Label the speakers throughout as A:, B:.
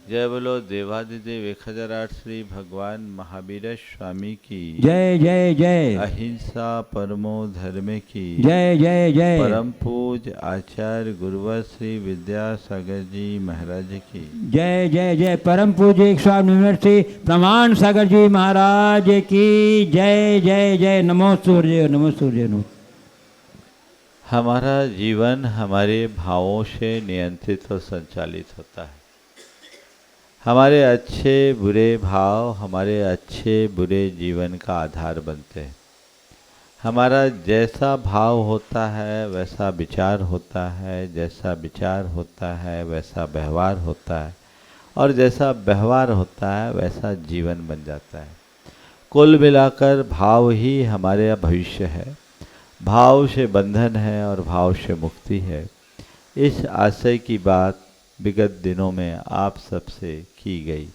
A: जय बोलो देवादिदेव 1008 श्री भगवान महावीर स्वामी की
B: जय जय जय।
A: अहिंसा परमो धर्म की
B: जय जय जय।
A: परम पूज आचार्य गुरुवर श्री विद्यासागर जी महाराज की
B: जय जय जय। परम पूज्य स्वामी यूनिवर्सिटी प्रमाण सागर जी महाराज की जय जय जय। नमो सूर्य नमो सूर्य नमो।
A: हमारा जीवन हमारे भावों से नियंत्रित और संचालित होता है। हमारे अच्छे बुरे भाव हमारे अच्छे बुरे जीवन का आधार बनते हैं। हमारा जैसा भाव होता है वैसा विचार होता है, जैसा विचार होता है वैसा व्यवहार होता है, और जैसा व्यवहार होता है वैसा जीवन बन जाता है। कुल मिलाकर भाव ही हमारे भविष्य है। भाव से बंधन है और भाव से मुक्ति है। इस आशय की बात विगत दिनों में आप सबसे की गई।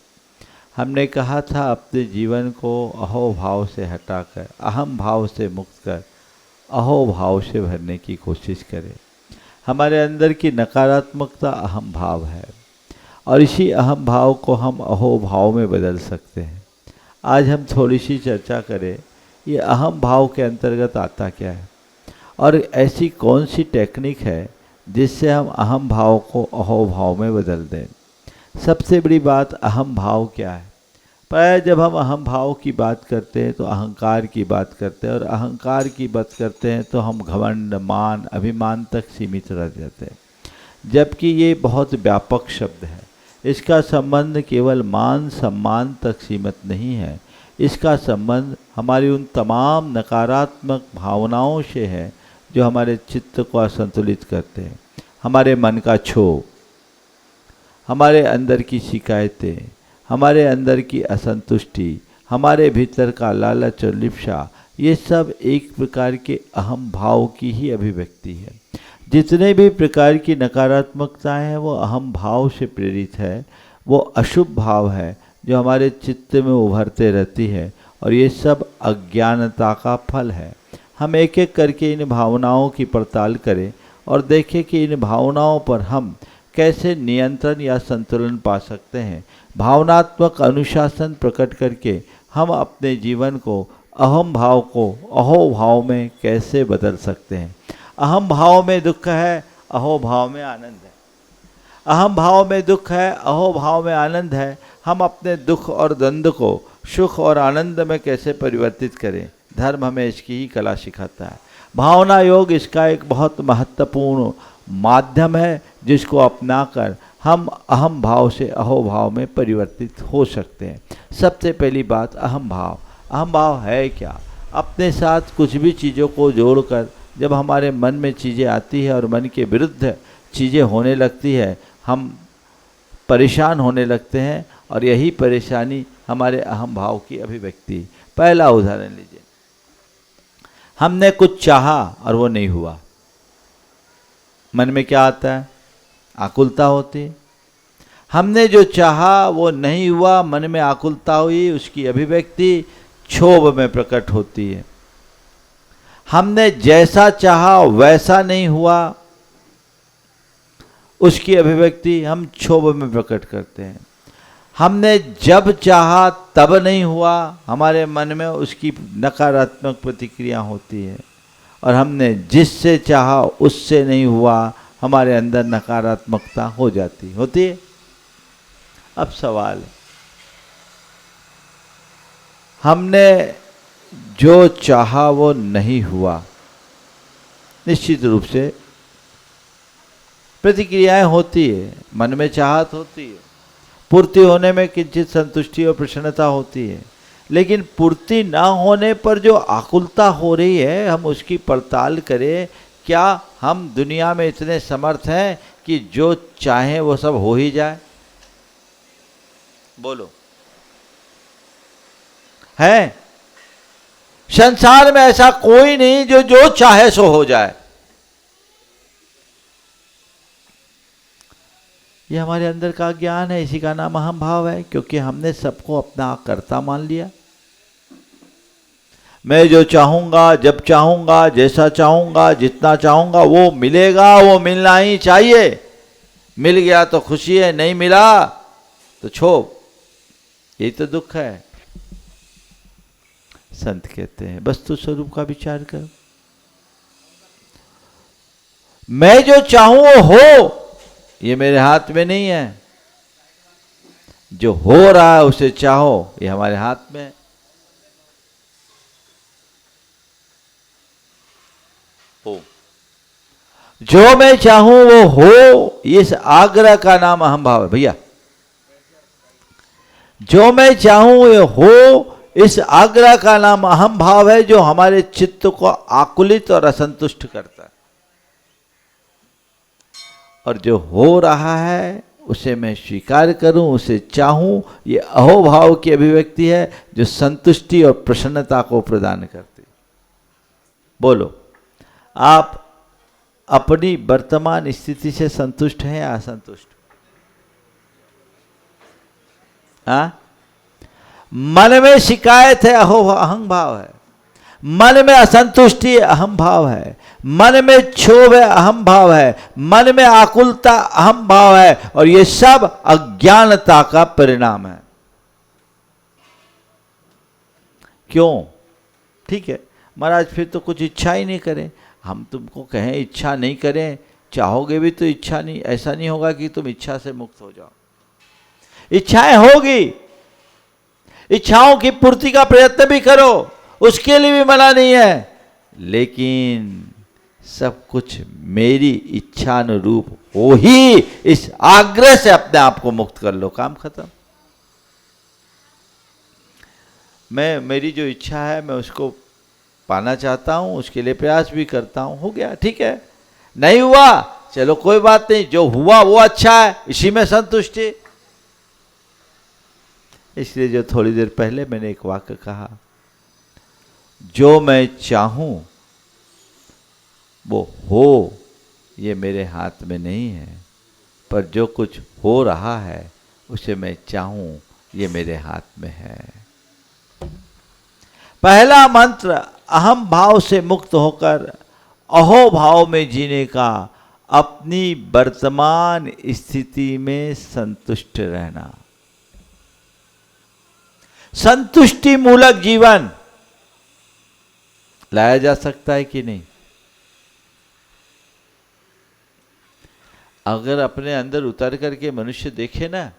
A: हमने कहा था अपने जीवन को अहो भाव से हटाकर अहम भाव से मुक्त कर अहो भाव से भरने की कोशिश करें। हमारे अंदर की नकारात्मकता अहम भाव है और इसी अहम भाव को हम अहो भाव में बदल सकते हैं। आज हम थोड़ी सी चर्चा करें ये अहम भाव के अंतर्गत आता क्या है और ऐसी कौन सी टेक्निक है जिससे हम अहम भाव को अहो भाव में बदल दें। सबसे बड़ी बात अहम भाव क्या है। प्राय जब हम अहम भाव की बात करते हैं तो अहंकार की बात करते हैं, और अहंकार की बात करते हैं तो हम घमंड मान अभिमान तक सीमित रह जाते हैं, जबकि ये बहुत व्यापक शब्द है। इसका संबंध केवल मान सम्मान तक सीमित नहीं है। इसका संबंध हमारी उन तमाम नकारात्मक भावनाओं से है जो हमारे चित्त को असंतुलित करते हैं। हमारे मन का क्षोभ, हमारे अंदर की शिकायतें, हमारे अंदर की असंतुष्टि, हमारे भीतर का लालच और लिप्सा, ये सब एक प्रकार के अहम भाव की ही अभिव्यक्ति है। जितने भी प्रकार की नकारात्मकताएं हैं वो अहम भाव से प्रेरित है। वो अशुभ भाव है जो हमारे चित्त में उभरते रहती है, और ये सब अज्ञानता का फल है। हम एक एक करके इन भावनाओं की पड़ताल करें और देखें कि इन भावनाओं पर हम कैसे नियंत्रण या संतुलन पा सकते हैं। भावनात्मक अनुशासन प्रकट करके हम अपने जीवन को अहम भाव को अहो भाव में कैसे बदल सकते हैं। अहम भाव में दुख है, अहो भाव में आनंद है। अहम भाव में दुख है, अहो भाव में आनंद है। हम अपने दुख और द्वंद्व को सुख और आनंद में कैसे परिवर्तित करें, धर्म हमें इसकी ही कला सिखाता है। भावना योग इसका एक बहुत महत्वपूर्ण माध्यम है जिसको अपनाकर हम अहम भाव से अहो भाव में परिवर्तित हो सकते हैं। सबसे पहली बात अहम भाव। अहम भाव है क्या? अपने साथ कुछ भी चीज़ों को जोड़कर जब हमारे मन में चीज़ें आती है और मन के विरुद्ध चीज़ें होने लगती है, हम परेशान होने लगते हैं, और यही परेशानी हमारे अहम भाव की अभिव्यक्ति। पहला उदाहरण लीजिए, हमने कुछ चाहा और वो नहीं हुआ। मन में क्या आता है? आकुलता होती है। हमने जो चाहा वो नहीं हुआ, मन में आकुलता हुई, उसकी अभिव्यक्ति क्षोभ में प्रकट होती है। हमने जैसा चाहा वैसा नहीं हुआ, उसकी अभिव्यक्ति हम क्षोभ में प्रकट करते हैं। हमने जब चाहा तब नहीं हुआ, हमारे मन में उसकी नकारात्मक प्रतिक्रिया होती है। और हमने जिससे चाहा उससे नहीं हुआ, हमारे अंदर नकारात्मकता हो जाती होती है। अब सवाल है, हमने जो चाहा वो नहीं हुआ, निश्चित रूप से प्रतिक्रियाएं होती है। मन में चाहत होती है, पूर्ति होने में किंचित संतुष्टि और प्रसन्नता होती है, लेकिन पूर्ति ना होने पर जो आकुलता हो रही है, हम उसकी पड़ताल करें। क्या हम दुनिया में इतने समर्थ हैं कि जो चाहें वो सब हो ही जाए? बोलो, है? संसार में ऐसा कोई नहीं जो जो चाहे सो हो जाए। ये हमारे अंदर का ज्ञान है, इसी का नाम अहम भाव है, क्योंकि हमने सबको अपना कर्ता मान लिया। मैं जो चाहूँगा, जब चाहूँगा, जैसा चाहूँगा, जितना चाहूँगा वो मिलेगा, वो मिलना ही चाहिए। मिल गया तो खुशी है, नहीं मिला तो क्षोभ, यही तो दुख है। संत कहते हैं वस्तु स्वरूप का विचार करो। मैं जो चाहूं वो हो, ये मेरे हाथ में नहीं है। जो हो रहा है उसे चाहो, ये हमारे हाथ में है। हो, जो मैं चाहूं वो हो, इस आग्रह का नाम अहम भाव है भैया। जो मैं चाहूं ये हो, इस आग्रह का नाम अहम भाव है, जो हमारे चित्त को आकुलित और असंतुष्ट करता है। और जो हो रहा है उसे मैं स्वीकार करूं, उसे चाहूं, ये अहोभाव की अभिव्यक्ति है जो संतुष्टि और प्रसन्नता को प्रदान करती। बोलो, आप अपनी वर्तमान स्थिति से संतुष्ट हैं या असंतुष्ट? हाँ? मन में शिकायत है, अहम भाव है। मन में असंतुष्टि अहम भाव है। मन में क्षोभ है, अहम भाव है। मन में आकुलता अहम भाव है। और ये सब अज्ञानता का परिणाम है। क्यों? ठीक है महाराज, फिर तो कुछ इच्छा ही नहीं करें। हम तुमको कहें इच्छा नहीं करें, चाहोगे भी तो इच्छा नहीं, ऐसा नहीं होगा कि तुम इच्छा से मुक्त हो जाओ। इच्छाएं होगी, इच्छाओं की पूर्ति का प्रयत्न भी करो, उसके लिए भी मना नहीं है, लेकिन सब कुछ मेरी इच्छा अनुरूप हो ही, इस आग्रह से अपने आप को मुक्त कर लो, काम खत्म। मेरी जो इच्छा है मैं उसको पाना चाहता हूं, उसके लिए प्रयास भी करता हूं, हो गया, ठीक है। नहीं हुआ, चलो कोई बात नहीं, जो हुआ वो अच्छा है, इसी में संतुष्टि। इसलिए जो थोड़ी देर पहले मैंने एक वाक्य कहा, जो मैं चाहूं वो हो, ये मेरे हाथ में नहीं है, पर जो कुछ हो रहा है उसे मैं चाहूं, ये मेरे हाथ में है। पहला मंत्र अहम भाव से मुक्त होकर अहो भाव में जीने का, अपनी वर्तमान स्थिति में संतुष्ट रहना। संतुष्टि मूलक जीवन लाया जा सकता है कि नहीं? अगर अपने अंदर उतर करके मनुष्य देखे ना,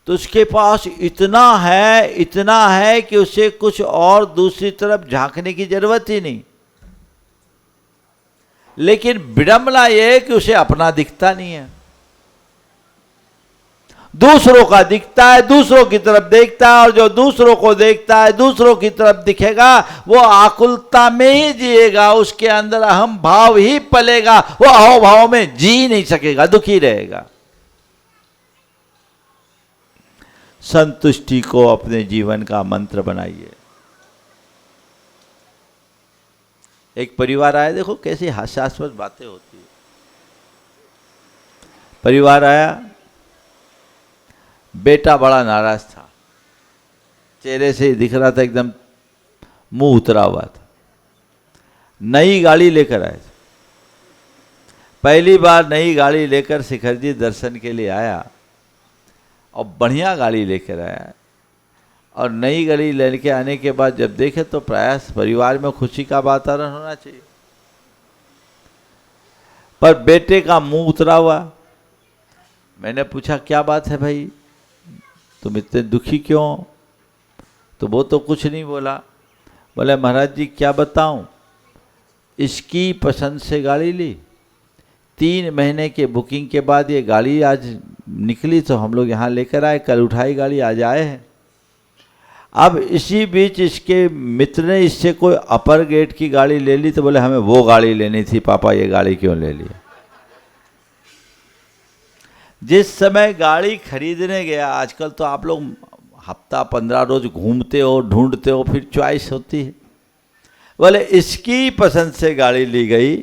A: तो उसके पास इतना है कि उसे कुछ और दूसरी तरफ झांकने की जरूरत ही नहीं। लेकिन विडंबना यह है कि उसे अपना दिखता नहीं है, दूसरों का दिखता है, दूसरों की तरफ देखता है, और जो दूसरों को देखता है, दूसरों की तरफ दिखेगा, वो आकुलता में ही जिएगा, उसके अंदर अहम भाव ही पलेगा, वो अहो भाव में जी नहीं सकेगा, दुखी रहेगा। संतुष्टि को अपने जीवन का मंत्र बनाइए। एक परिवार आया, देखो कैसी हास्यास्पद बातें होती है। परिवार आया, बेटा बड़ा नाराज था, चेहरे से दिख रहा था एकदम मुंह उतरा हुआ था। नई गाड़ी लेकर आए, पहली बार नई गाड़ी लेकर शिखर जी दर्शन के लिए आया, और बढ़िया गाड़ी लेकर आया। और नई गाड़ी लेके आने के बाद जब देखे तो प्रयास परिवार में खुशी का वातावरण होना चाहिए, पर बेटे का मुंह उतरा हुआ। मैंने पूछा क्या बात है भाई, तुम इतने दुखी क्यों? तो वो तो कुछ नहीं बोला। बोले महाराज जी क्या बताऊं, इसकी पसंद से गाड़ी ली, 3 महीने के बुकिंग के बाद ये गाड़ी आज निकली, तो हम लोग यहाँ लेकर आए, कल उठाई गाड़ी, आज आए हैं। अब इसी बीच इसके मित्र ने इससे कोई अपर गेट की गाड़ी ले ली, तो बोले हमें वो गाड़ी लेनी थी पापा, ये गाड़ी क्यों ले लिया? जिस समय गाड़ी खरीदने गया, आजकल तो आप लोग हफ्ता 15 रोज घूमते हो, ढूंढते हो, फिर चॉइस होती है। बोले इसकी पसंद से गाड़ी ली गई,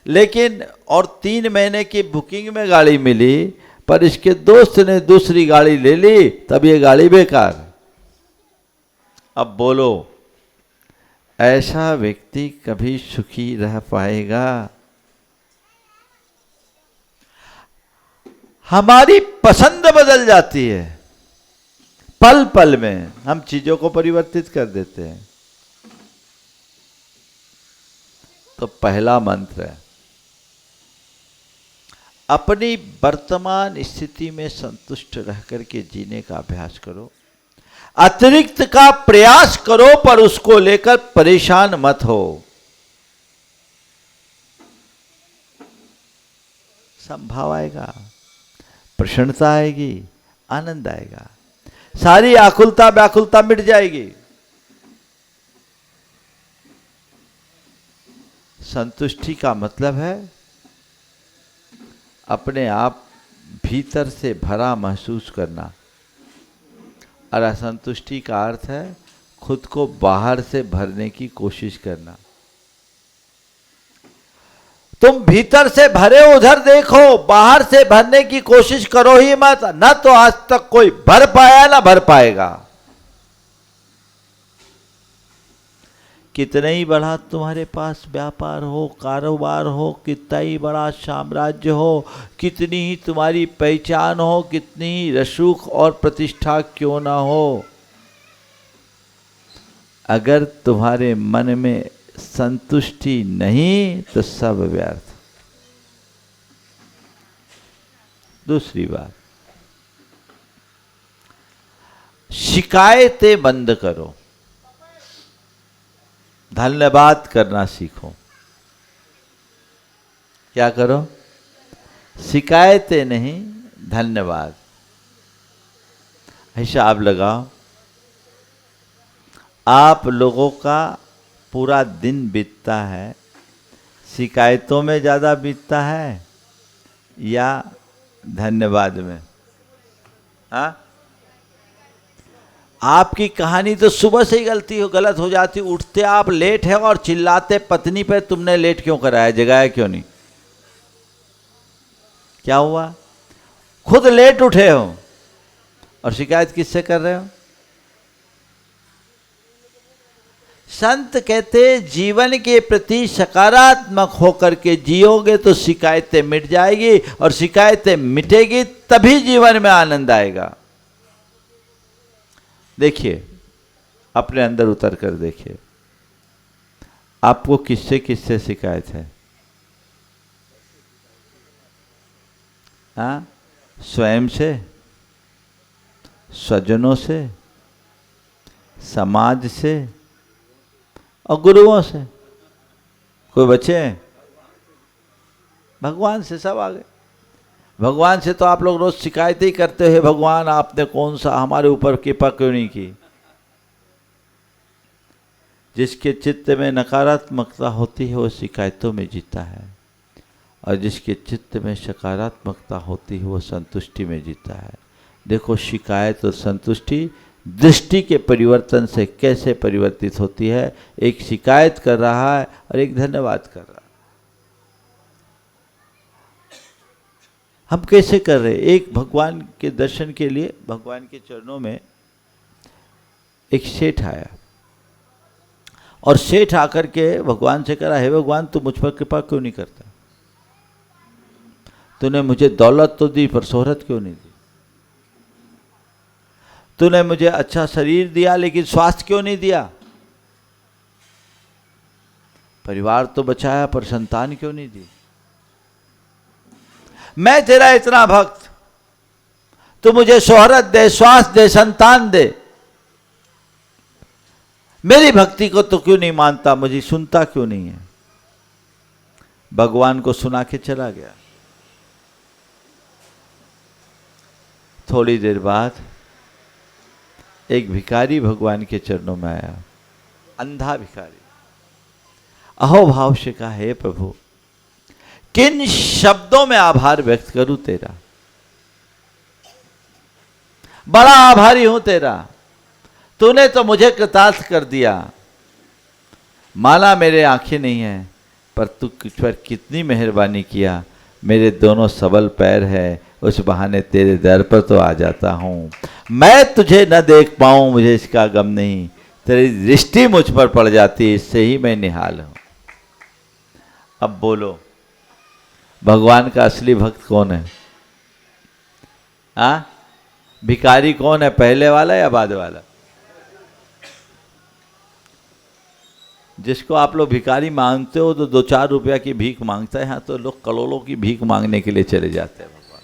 A: लेकिन और 3 महीने की बुकिंग में गाड़ी मिली, पर इसके दोस्त ने दूसरी गाड़ी ले ली, तब ये गाड़ी बेकार। अब बोलो, ऐसा व्यक्ति कभी सुखी रह पाएगा? हमारी पसंद बदल जाती है, पल पल में हम चीजों को परिवर्तित कर देते हैं। तो पहला मंत्र है, अपनी वर्तमान स्थिति में संतुष्ट रह करके जीने का अभ्यास करो। अतिरिक्त का प्रयास करो पर उसको लेकर परेशान मत हो। संभाव आएगा, प्रसन्नता आएगी, आनंद आएगा, सारी आकुलता व्याकुलता मिट जाएगी। संतुष्टि का मतलब है अपने आप भीतर से भरा महसूस करना, और असंतुष्टि का अर्थ है खुद को बाहर से भरने की कोशिश करना। तुम भीतर से भरे उधर देखो, बाहर से भरने की कोशिश करो ही मत, न तो आज तक कोई भर पाया ना भर पाएगा। कितना ही बड़ा तुम्हारे पास व्यापार हो, कारोबार हो, कितना ही बड़ा साम्राज्य हो, कितनी ही तुम्हारी पहचान हो, कितनी ही रसूख और प्रतिष्ठा क्यों ना हो, अगर तुम्हारे मन में संतुष्टि नहीं तो सब व्यर्थ। दूसरी बात, शिकायतें बंद करो, धन्यवाद करना सीखो। क्या करो? शिकायतें नहीं, धन्यवाद। हिसाब लगाओ, आप लोगों का पूरा दिन बीतता है, शिकायतों में ज़्यादा बीतता है या धन्यवाद में? हाँ, आपकी कहानी तो सुबह से ही गलत हो जाती। उठते आप लेट है और चिल्लाते पत्नी पे, तुमने लेट क्यों कराया, जगाया क्यों नहीं? क्या हुआ? खुद लेट उठे हो और शिकायत किससे कर रहे हो? संत कहते जीवन के प्रति सकारात्मक होकर के जियोगे तो शिकायतें मिट जाएगी, और शिकायतें मिटेगी तभी जीवन में आनंद आएगा। देखिए, अपने अंदर उतर कर देखिए, आपको किससे किससे शिकायत है? हाँ, स्वयं से, स्वजनों से, समाज से और गुरुओं से। कोई बचे हैं? भगवान से सब आ गए। भगवान से तो आप लोग रोज शिकायत ही करते हैं, भगवान आपने कौन सा हमारे ऊपर कृपा क्यों नहीं की। जिसके चित्त में नकारात्मकता होती है वो शिकायतों में जीता है, और जिसके चित्त में सकारात्मकता होती है वो संतुष्टि में जीता है। देखो, शिकायत और संतुष्टि दृष्टि के परिवर्तन से कैसे परिवर्तित होती है। एक शिकायत कर रहा है और एक धन्यवाद कर रहा है। हम कैसे कर रहे हैं? एक भगवान के दर्शन के लिए भगवान के चरणों में एक सेठ आया, और सेठ आकर के भगवान से कह रहा है, हे भगवान, तू मुझ पर कृपा क्यों नहीं करता? तूने मुझे दौलत तो दी पर शोहरत क्यों नहीं दी? तूने मुझे अच्छा शरीर दिया लेकिन स्वास्थ्य क्यों नहीं दिया? परिवार तो बचाया पर संतान क्यों नहीं दी? मैं तेरा इतना भक्त, तू मुझे शोहरत दे, स्वास्थ्य दे, संतान दे, मेरी भक्ति को तो क्यों नहीं मानता, मुझे सुनता क्यों नहीं है? भगवान को सुना के चला गया। थोड़ी देर बाद एक भिखारी भगवान के चरणों में आया, अंधा भिखारी। अहोभाव से कहा, हे प्रभु, किन शब्दों में आभार व्यक्त करूं तेरा? बड़ा आभारी हूं तेरा, तूने तो मुझे कृतार्थ कर दिया। माना मेरे आंखें नहीं है, पर तू पर कितनी मेहरबानी किया। मेरे दोनों सबल पैर है, उस बहाने तेरे दर पर तो आ जाता हूं। मैं तुझे न देख पाऊं मुझे इसका गम नहीं, तेरी दृष्टि मुझ पर पड़ जाती है, इससे ही मैं निहाल हूं। अब बोलो, भगवान का असली भक्त कौन है? हाँ, भिखारी कौन है, पहले वाला या बाद वाला? जिसको आप लोग भिखारी मांगते हो तो 2-4 रुपया की भीख मांगता है, यहाँ तो लोग करोड़ों की भीख मांगने के लिए चले जाते हैं। भगवान,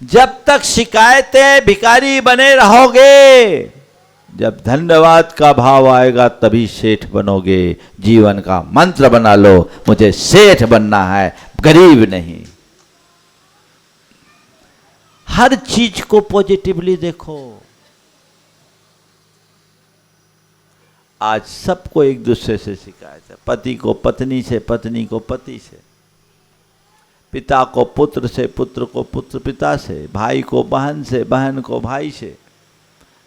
A: जब तक शिकायतें भिखारी बने रहोगे, जब धन्यवाद का भाव आएगा तभी सेठ बनोगे। जीवन का मंत्र बना लो, मुझे सेठ बनना है, गरीब नहीं। हर चीज को पॉजिटिवली देखो। आज सबको एक दूसरे से शिकायत है, पति को पत्नी से, पत्नी को पति से, पिता को पुत्र से, पुत्र को पुत्र पिता से, भाई को बहन से, बहन को भाई से,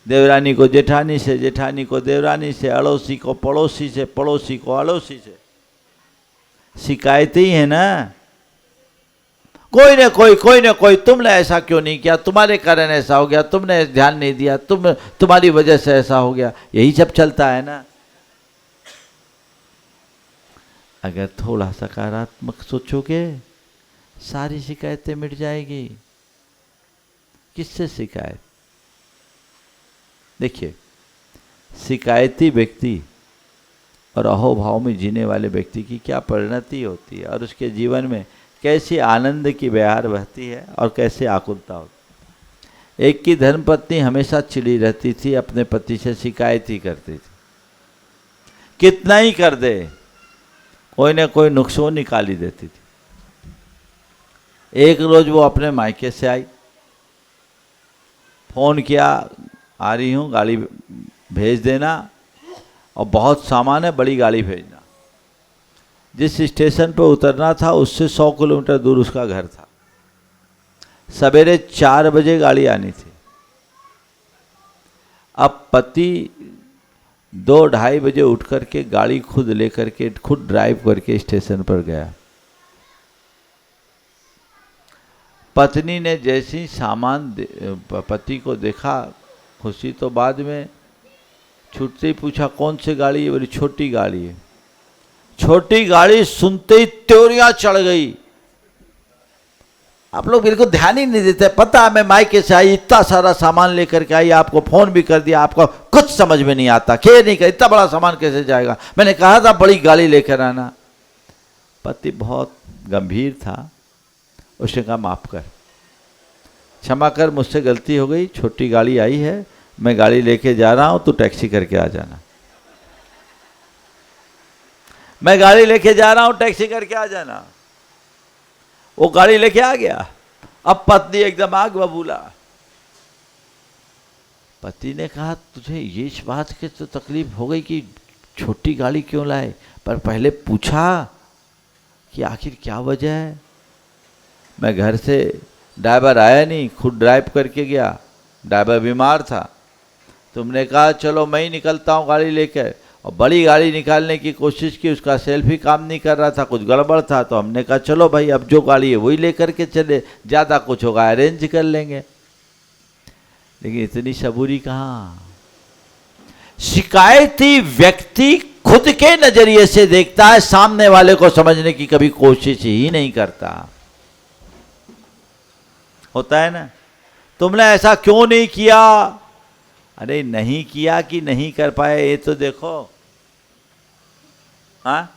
A: देवरानी को जेठानी से, जेठानी को देवरानी से, अड़ोसी को पड़ोसी से, पड़ोसी को अड़ोसी से। शिकायतें ही है ना। कोई न कोई तुमने ऐसा क्यों नहीं किया, तुम्हारे कारण ऐसा हो गया, तुमने ध्यान नहीं दिया, तुम्हारी वजह से ऐसा हो गया, यही सब चलता है ना। अगर थोड़ा सकारात्मक सोचोगे सारी शिकायतें मिट जाएगी। किससे शिकायत? देखिए, शिकायती व्यक्ति और अहोभाव में जीने वाले व्यक्ति की क्या परिणति होती है और उसके जीवन में कैसी आनंद की बहार बहती है और कैसे आकुलता होती है। एक की धर्मपत्नी हमेशा चिड़ी रहती थी, अपने पति से शिकायत ही करती थी, कितना ही कर दे कोई ना कोई नुक्सों निकाली देती थी। एक रोज वो अपने मायके से आई, फोन किया, आ रही हूँ, गाड़ी भेज देना और बहुत सामान है, बड़ी गाड़ी भेजना। जिस स्टेशन पर उतरना था उससे 100 किलोमीटर दूर उसका घर था। सवेरे 4 बजे गाड़ी आनी थी। अब पति 2-2:30 बजे उठ करके गाड़ी खुद लेकर के, खुद ड्राइव करके स्टेशन पर गया। पत्नी ने जैसे ही सामान पति को देखा, खुशी तो बाद में, छूटते ही पूछा कौन सी गाड़ी है? बोली छोटी गाड़ी है। छोटी गाड़ी सुनते ही त्योरियां चढ़ गई। आप लोग बिल्कुल ध्यान ही नहीं देते। पता है मैं मायके से आई, इतना सारा सामान लेकर के आई, आपको फोन भी कर दिया, आपको कुछ समझ में नहीं आता, खेर नहीं कर, इतना बड़ा सामान कैसे जाएगा? मैंने कहा था बड़ी गाड़ी लेकर आना। पति बहुत गंभीर था, उसने कहा माफ कर, क्षमा कर, मुझसे गलती हो गई, छोटी गाड़ी आई है, मैं गाड़ी लेके जा रहा हूं, तू टैक्सी करके आ जाना। मैं गाड़ी लेके जा रहा हूं, टैक्सी करके आ जाना। वो गाड़ी लेके आ गया। अब पत्नी एकदम आग बबूला। पति ने कहा तुझे ये इस बात की तो तकलीफ हो गई कि छोटी गाड़ी क्यों लाए, पर पहले पूछा कि आखिर क्या वजह है? मैं घर से, ड्राइवर आया नहीं, खुद ड्राइव करके गया, ड्राइवर बीमार था, तुमने कहा चलो मैं ही निकलता हूँ गाड़ी लेकर, और बड़ी गाड़ी निकालने की कोशिश की, उसका सेल्फ ही काम नहीं कर रहा था, कुछ गड़बड़ था, तो हमने कहा चलो भाई अब जो गाड़ी है वही लेकर के चले, ज़्यादा कुछ होगा अरेंज कर लेंगे। लेकिन इतनी सबूरी कहाँ। शिकायती व्यक्ति खुद के नजरिए से देखता है, सामने वाले को समझने की कभी कोशिश ही नहीं करता। होता है ना, तुमने ऐसा क्यों नहीं किया? अरे नहीं किया कि नहीं कर पाए ये तो देखो। हाँ,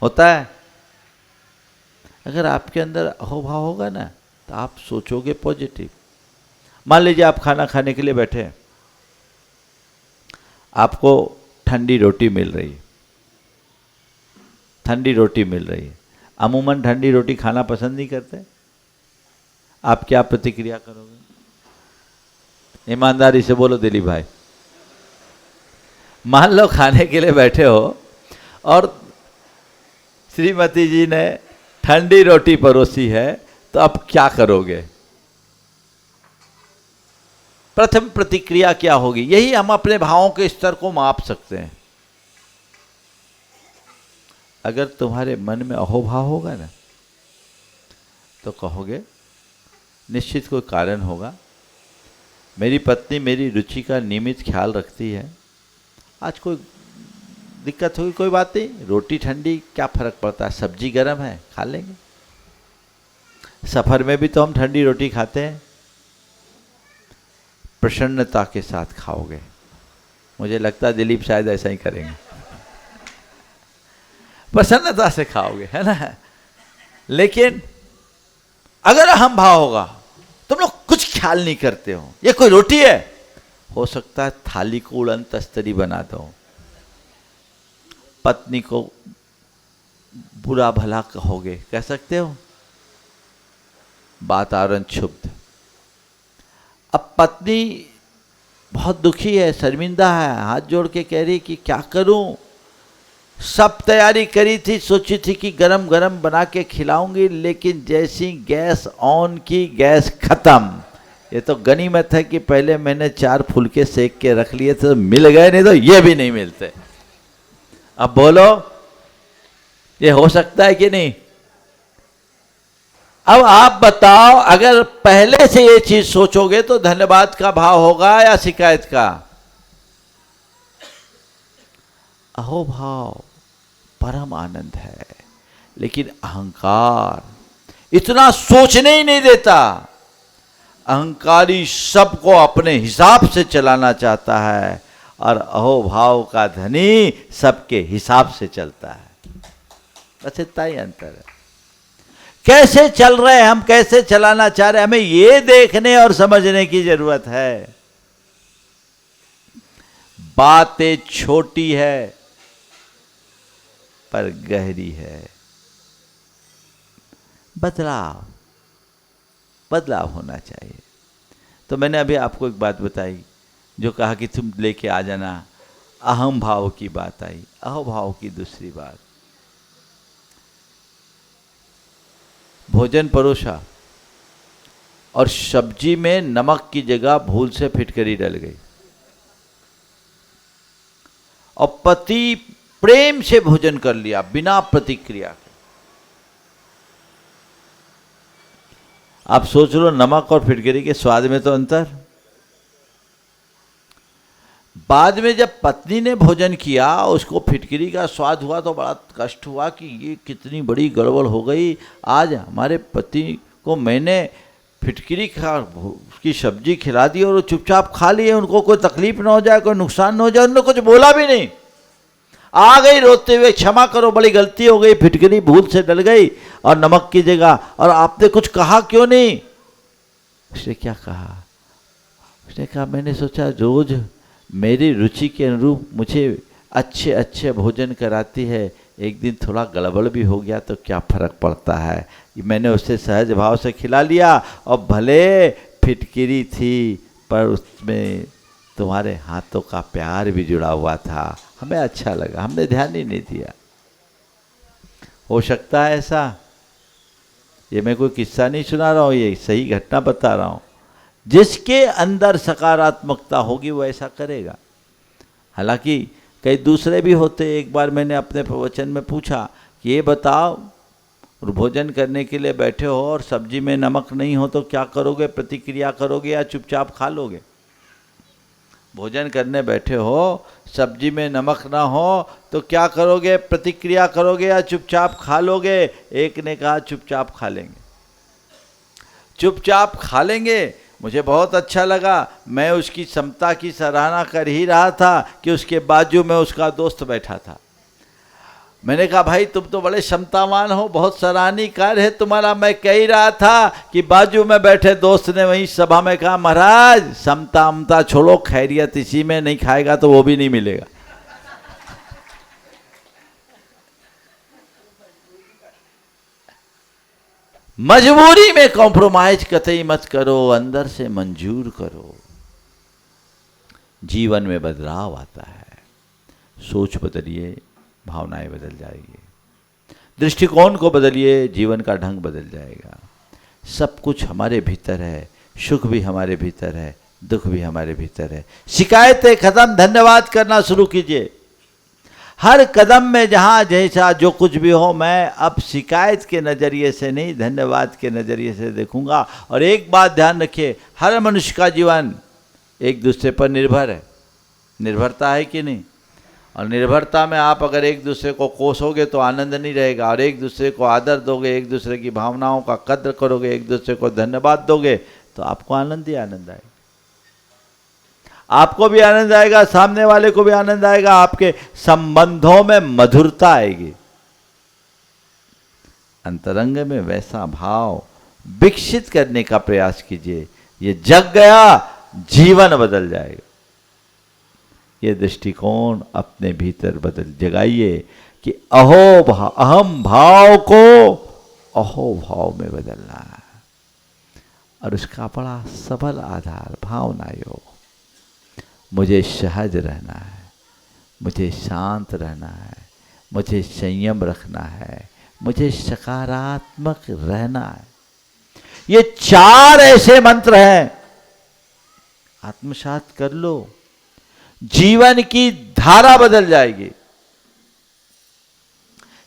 A: होता है। अगर आपके अंदर अहोभाव होगा ना तो आप सोचोगे पॉजिटिव। मान लीजिए आप खाना खाने के लिए बैठे हैं, आपको ठंडी रोटी मिल रही है, ठंडी रोटी मिल रही है। अमूमन ठंडी रोटी खाना पसंद नहीं करते, आप क्या प्रतिक्रिया करोगे? ईमानदारी से बोलो दिलीप भाई। मान लो खाने के लिए बैठे हो और श्रीमती जी ने ठंडी रोटी परोसी है, तो अब क्या करोगे? प्रथम प्रतिक्रिया क्या होगी? यही हम अपने भावों के स्तर को माप सकते हैं। अगर तुम्हारे मन में अहोभाव होगा ना तो कहोगे निश्चित कोई कारण होगा, मेरी पत्नी मेरी रुचि का नियमित ख्याल रखती है, आज कोई दिक्कत होगी, कोई बात नहीं, रोटी ठंडी क्या फर्क पड़ता है, सब्जी गर्म है खा लेंगे। सफर में भी तो हम ठंडी रोटी खाते हैं। प्रसन्नता के साथ खाओगे। मुझे लगता है दिलीप शायद ऐसा ही करेंगे, प्रसन्नता से खाओगे, है ना। लेकिन अगर अहम भाव होगा, तुम लोग कुछ ख्याल नहीं करते हो, ये कोई रोटी है, हो सकता है थाली को उड़न तस्तरी बना दो, पत्नी को बुरा भला कहोगे, कह सकते हो, वातावरण क्षुब्ध। अब पत्नी बहुत दुखी है, शर्मिंदा है, हाथ जोड़ के कह रही कि क्या करूं, सब तैयारी करी थी, सोची थी कि गरम गरम बना के खिलाऊंगी, लेकिन जैसी गैस ऑन की, गैस खत्म। ये तो गनीमत है कि पहले मैंने 4 फुलके सेक के रख लिए थे, तो मिल गए, नहीं तो ये भी नहीं मिलते। अब बोलो, ये हो सकता है कि नहीं? अब आप बताओ, अगर पहले से ये चीज सोचोगे तो धन्यवाद का भाव होगा या शिकायत का? अहोभाव परम आनंद है, लेकिन अहंकार इतना सोचने ही नहीं देता। अहंकारी सबको अपने हिसाब से चलाना चाहता है, और अहोभाव का धनी सबके हिसाब से चलता है। बस इतना ही अंतर है। कैसे चल रहे हैं हम, कैसे चलाना चाह रहे हैं, हमें ये देखने और समझने की जरूरत है। बातें छोटी है पर गहरी है। बदलाव होना चाहिए। तो मैंने अभी आपको एक बात बताई, जो कहा कि तुम लेके आ जाना, अहम भाव की बात आई। अहोभाव की दूसरी बात, भोजन परोसा और सब्जी में नमक की जगह भूल से फिटकरी डल गई, और पति प्रेम से भोजन कर लिया बिना प्रतिक्रिया के। आप सोच लो, नमक और फिटकरी के स्वाद में तो अंतर। बाद में जब पत्नी ने भोजन किया, उसको फिटकरी का स्वाद हुआ तो बड़ा कष्ट हुआ कि ये कितनी बड़ी गड़बड़ हो गई। आज हमारे पति को मैंने फिटकरी की सब्जी खिला दी और वो चुपचाप खा लिए, उनको कोई तकलीफ ना हो जाए, कोई नुकसान ना हो जाए, उन्होंने कुछ बोला भी नहीं। आ गई रोते हुए, क्षमा करो बड़ी गलती हो गई, फिटकरी भूल से डल गई और नमक की जगह, और आपने कुछ कहा क्यों नहीं? उसने क्या कहा? उसने कहा, मैंने सोचा रोज मेरी रुचि के अनुरूप मुझे अच्छे अच्छे भोजन कराती है, एक दिन थोड़ा गड़बड़ भी हो गया तो क्या फर्क पड़ता है। मैंने उसे सहज भाव से खिला लिया, और भले फिटकरी थी पर उसमें तुम्हारे हाथों का प्यार भी जुड़ा हुआ था, हमें अच्छा लगा, हमने ध्यान ही नहीं दिया। हो सकता है ऐसा, ये मैं कोई किस्सा नहीं सुना रहा हूँ, ये सही घटना बता रहा हूँ। जिसके अंदर सकारात्मकता होगी वो ऐसा करेगा। हालांकि कई दूसरे भी होते। एक बार मैंने अपने प्रवचन में पूछा कि ये बताओ, भोजन करने के लिए बैठे हो और सब्जी में नमक नहीं हो तो क्या करोगे? प्रतिक्रिया करोगे या चुपचाप खा लोगे? भोजन करने बैठे हो, सब्जी में नमक ना हो तो क्या करोगे? प्रतिक्रिया करोगे या चुपचाप खा लोगे? एक ने कहा चुपचाप खा लेंगे। चुपचाप खा लेंगे। मुझे बहुत अच्छा लगा। मैं उसकी क्षमता की सराहना कर ही रहा था कि उसके बाजू में उसका दोस्त बैठा था। मैंने कहा, भाई तुम तो बड़े क्षमतावान हो, बहुत सराहनीय कार्य है तुम्हारा। मैं कह ही रहा था कि बाजू में बैठे दोस्त ने वहीं सभा में कहा, महाराज समता छोड़ो, खैरियत इसी में, नहीं खाएगा तो वो भी नहीं मिलेगा। मजबूरी में कॉम्प्रोमाइज कतई मत करो, अंदर से मंजूर करो। जीवन में बदलाव आता है। सोच बदलिए, भावनाएं बदल जाएगी। दृष्टिकोण को बदलिए, जीवन का ढंग बदल जाएगा। सब कुछ हमारे भीतर है। सुख भी हमारे भीतर है, दुख भी हमारे भीतर है। शिकायतें खत्म, धन्यवाद करना शुरू कीजिए। हर कदम में जहाँ जैसा जो कुछ भी हो, मैं अब शिकायत के नज़रिए से नहीं, धन्यवाद के नज़रिए से देखूंगा। और एक बात ध्यान रखिए, हर मनुष्य का जीवन एक दूसरे पर निर्भर है। निर्भरता है कि नहीं? और निर्भरता में आप अगर एक दूसरे को कोसोगे तो आनंद नहीं रहेगा, और एक दूसरे को आदर दोगे, एक दूसरे की भावनाओं का कद्र करोगे, एक दूसरे को धन्यवाद दोगे, तो आपको आनंद ही आनंद आएगा। आपको भी आनंद आएगा, सामने वाले को भी आनंद आएगा, आपके संबंधों में मधुरता आएगी। अंतरंग में वैसा भाव विकसित करने का प्रयास कीजिए, ये जग गया, जीवन बदल जाएगा। ये दृष्टिकोण अपने भीतर जगाइए कि अहम भाव को अहो भाव में बदलना है, और उसका बड़ा सबल आधार भावना योग। मुझे सहज रहना है, मुझे शांत रहना है, मुझे संयम रखना है, मुझे सकारात्मक रहना है। ये 4 ऐसे मंत्र हैं, आत्मसात कर लो, जीवन की धारा बदल जाएगी।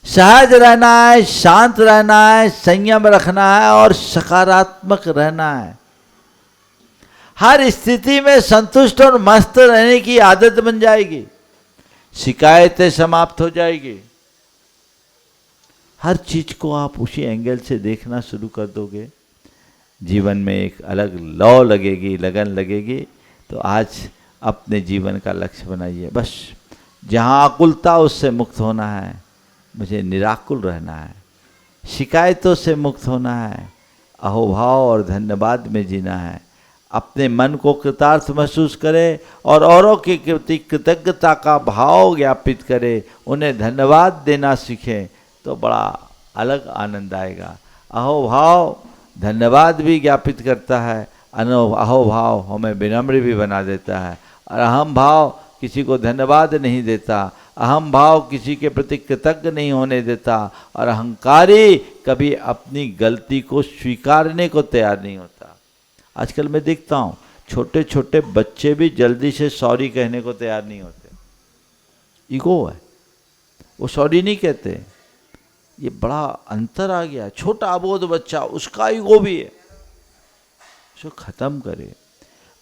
A: सहज रहना है, शांत रहना है, संयम रखना है और सकारात्मक रहना है। हर स्थिति में संतुष्ट और मस्त रहने की आदत बन जाएगी, शिकायतें समाप्त हो जाएगी। हर चीज को आप उसी एंगल से देखना शुरू कर दोगे, जीवन में एक अलग लौ लगेगी, लगन लगेगी। तो आज अपने जीवन का लक्ष्य बनाइए, बस जहाँ आकुलता उससे मुक्त होना है, मुझे निराकुल रहना है, शिकायतों से मुक्त होना है, अहोभाव और धन्यवाद में जीना है। अपने मन को कृतार्थ महसूस करे और औरों के प्रति कृतज्ञता का भाव ज्ञापित करे, उन्हें धन्यवाद देना सीखें, तो बड़ा अलग आनंद आएगा। अहोभाव धन्यवाद भी ज्ञापित करता है, अहोभाव हमें विनम्र भी बना देता है, और अहम भाव किसी को धन्यवाद नहीं देता, अहम भाव किसी के प्रति कृतज्ञ नहीं होने देता, और अहंकारी कभी अपनी गलती को स्वीकारने को तैयार नहीं होता। आजकल मैं देखता हूँ छोटे छोटे बच्चे भी जल्दी से सॉरी कहने को तैयार नहीं होते, ईगो है, वो सॉरी नहीं कहते। ये बड़ा अंतर आ गया, छोटा अबोध बच्चा, उसका ईगो भी है, उसको खत्म करे।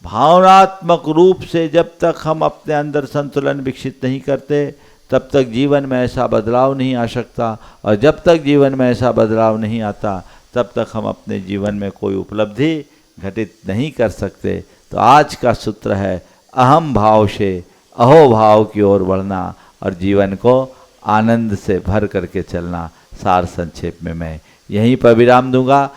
A: भावनात्मक रूप से जब तक हम अपने अंदर संतुलन विकसित नहीं करते, तब तक जीवन में ऐसा बदलाव नहीं आ सकता, और जब तक जीवन में ऐसा बदलाव नहीं आता, तब तक हम अपने जीवन में कोई उपलब्धि घटित नहीं कर सकते। तो आज का सूत्र है अहम भाव से अहो भाव की ओर बढ़ना और जीवन को आनंद से भर करके चलना। सार संक्षेप में मैं यहीं पर विराम दूंगा।